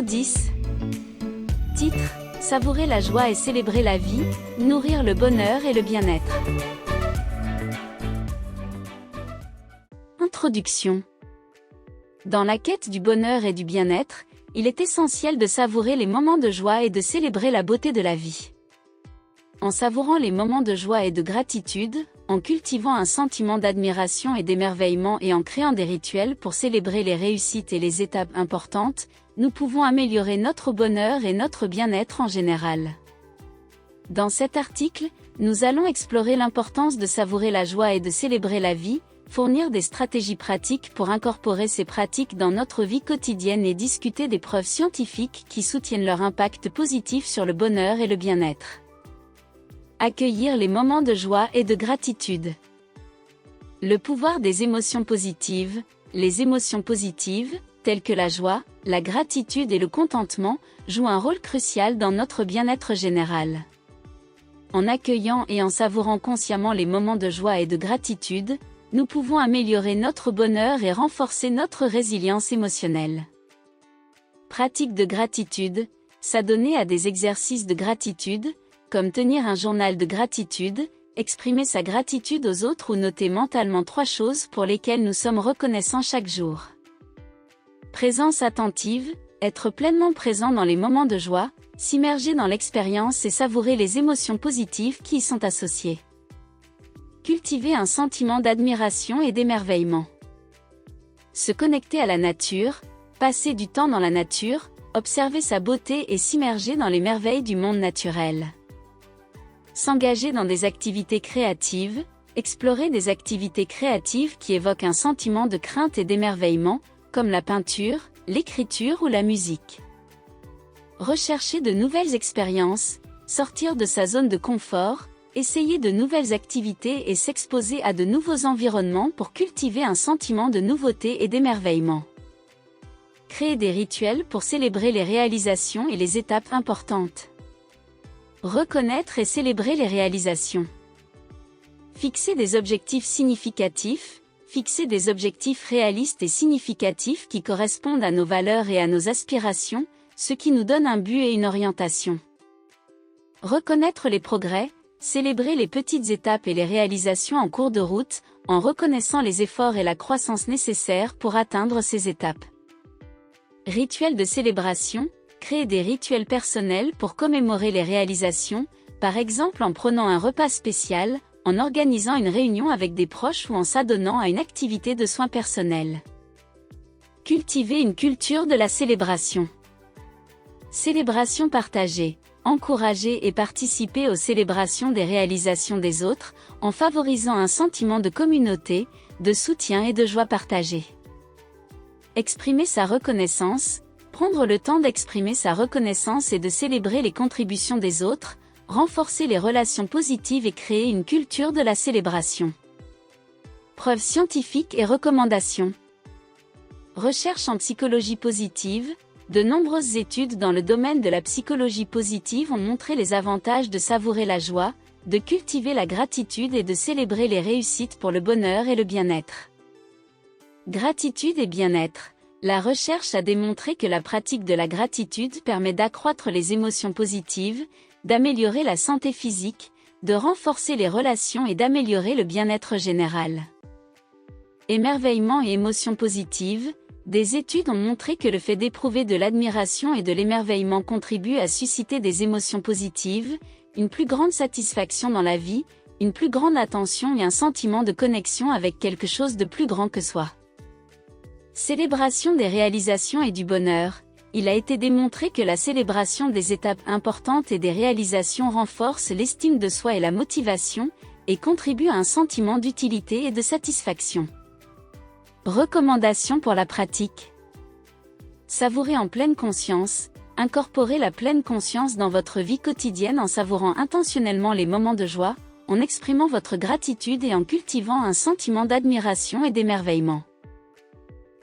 Jour 10. Titre: Savourer la joie et célébrer la vie, nourrir le bonheur et le bien-être. Introduction. Dans la quête du bonheur et du bien-être, il est essentiel de savourer les moments de joie et de célébrer la beauté de la vie. En savourant les moments de joie et de gratitude, en cultivant un sentiment d'admiration et d'émerveillement et en créant des rituels pour célébrer les réussites et les étapes importantes, nous pouvons améliorer notre bonheur et notre bien-être en général. Dans cet article, nous allons explorer l'importance de savourer la joie et de célébrer la vie, fournir des stratégies pratiques pour incorporer ces pratiques dans notre vie quotidienne et discuter des preuves scientifiques qui soutiennent leur impact positif sur le bonheur et le bien-être. Accueillir les moments de joie et de gratitude. Le pouvoir des émotions positives. Les émotions positives, telles que la joie, la gratitude et le contentement, jouent un rôle crucial dans notre bien-être général. En accueillant et en savourant consciemment les moments de joie et de gratitude, nous pouvons améliorer notre bonheur et renforcer notre résilience émotionnelle. Pratique de gratitude. S'adonner à des exercices de gratitude, comme tenir un journal de gratitude, exprimer sa gratitude aux autres ou noter mentalement 3 choses pour lesquelles nous sommes reconnaissants chaque jour. Présence attentive, être pleinement présent dans les moments de joie, s'immerger dans l'expérience et savourer les émotions positives qui y sont associées. Cultiver un sentiment d'admiration et d'émerveillement. Se connecter à la nature, passer du temps dans la nature, observer sa beauté et s'immerger dans les merveilles du monde naturel. S'engager dans des activités créatives, explorer des activités créatives qui évoquent un sentiment de crainte et d'émerveillement, comme la peinture, l'écriture ou la musique. Rechercher de nouvelles expériences, sortir de sa zone de confort, essayer de nouvelles activités et s'exposer à de nouveaux environnements pour cultiver un sentiment de nouveauté et d'émerveillement. Créer des rituels pour célébrer les réalisations et les étapes importantes. Reconnaître et célébrer les réalisations. Fixer des objectifs significatifs. Fixer des objectifs réalistes et significatifs qui correspondent à nos valeurs et à nos aspirations, ce qui nous donne un but et une orientation. Reconnaître les progrès. Célébrer les petites étapes et les réalisations en cours de route, en reconnaissant les efforts et la croissance nécessaires pour atteindre ces étapes. Rituels de célébration. Créer des rituels personnels pour commémorer les réalisations, par exemple en prenant un repas spécial, en organisant une réunion avec des proches ou en s'adonnant à une activité de soins personnels. Cultiver une culture de la célébration. Célébration partagée. Encourager et participer aux célébrations des réalisations des autres, en favorisant un sentiment de communauté, de soutien et de joie partagée. Exprimer sa reconnaissance. Prendre le temps d'exprimer sa reconnaissance et de célébrer les contributions des autres, renforcer les relations positives et créer une culture de la célébration. Preuves scientifiques et recommandations. Recherche en psychologie positive. De nombreuses études dans le domaine de la psychologie positive ont montré les avantages de savourer la joie, de cultiver la gratitude et de célébrer les réussites pour le bonheur et le bien-être. Gratitude et bien-être. La recherche a démontré que la pratique de la gratitude permet d'accroître les émotions positives, d'améliorer la santé physique, de renforcer les relations et d'améliorer le bien-être général. Émerveillement et émotions positives. Des études ont montré que le fait d'éprouver de l'admiration et de l'émerveillement contribue à susciter des émotions positives, une plus grande satisfaction dans la vie, une plus grande attention et un sentiment de connexion avec quelque chose de plus grand que soi. Célébration des réalisations et du bonheur. Il a été démontré que la célébration des étapes importantes et des réalisations renforce l'estime de soi et la motivation, et contribue à un sentiment d'utilité et de satisfaction. Recommandations pour la pratique. Savourer en pleine conscience. Incorporez la pleine conscience dans votre vie quotidienne en savourant intentionnellement les moments de joie, en exprimant votre gratitude et en cultivant un sentiment d'admiration et d'émerveillement.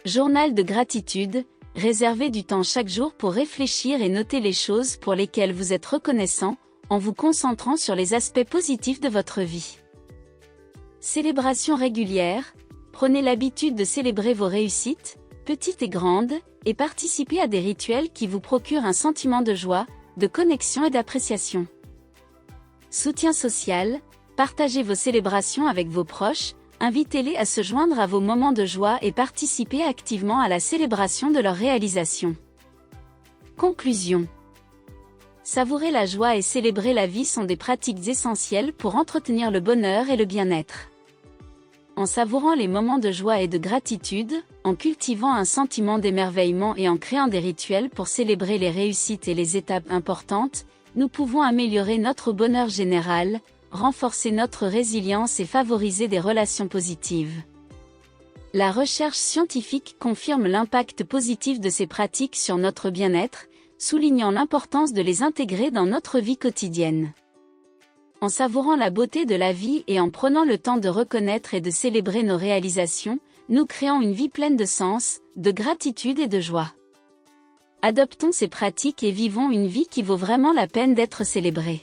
Journal de gratitude. Réservez du temps chaque jour pour réfléchir et noter les choses pour lesquelles vous êtes reconnaissant, en vous concentrant sur les aspects positifs de votre vie. Célébration régulière. Prenez l'habitude de célébrer vos réussites, petites et grandes, et participez à des rituels qui vous procurent un sentiment de joie, de connexion et d'appréciation. Soutien social, partagez vos célébrations avec vos proches, invitez-les à se joindre à vos moments de joie et participez activement à la célébration de leur réalisation. Conclusion. Savourer la joie et célébrer la vie sont des pratiques essentielles pour entretenir le bonheur et le bien-être. En savourant les moments de joie et de gratitude, en cultivant un sentiment d'émerveillement et en créant des rituels pour célébrer les réussites et les étapes importantes, nous pouvons améliorer notre bonheur général, renforcer notre résilience et favoriser des relations positives. La recherche scientifique confirme l'impact positif de ces pratiques sur notre bien-être, soulignant l'importance de les intégrer dans notre vie quotidienne. En savourant la beauté de la vie et en prenant le temps de reconnaître et de célébrer nos réalisations, nous créons une vie pleine de sens, de gratitude et de joie. Adoptons ces pratiques et vivons une vie qui vaut vraiment la peine d'être célébrée.